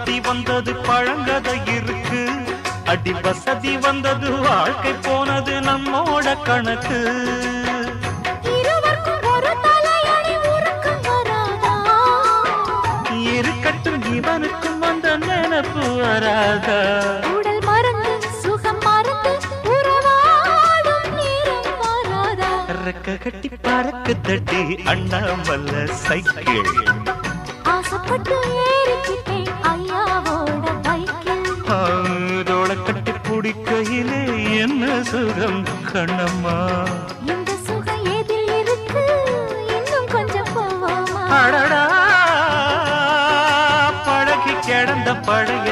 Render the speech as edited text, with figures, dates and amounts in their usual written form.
வசதி வந்தது பழங்கதை இருக்கு, அடி வசதி வந்தது வாழ்க்கை போனது நம்மோட கணக்கு. இருக்கட்டும் இவனுக்கும் அந்த நினைப்பு வராதா? உடல் மறந்து சுகம் மறந்து உறவாடும் நேரம் வராதா? ரெக்க கட்டி பறக்கு தட்டி அண்ணாமல்ல சைக்கிள் ஆசைப்பட்டு ஏறிக்கிட்டேன் ஐயாவோட பைக்கில். தோள கட்டி பிடிக்கையிலே என்ன சுகம் கண்ணம்மா. இந்த சுகம் எதில் இருக்கு இன்னும் கொஞ்சம் போவோமா? அடடா பழகி கிடந்த பழைய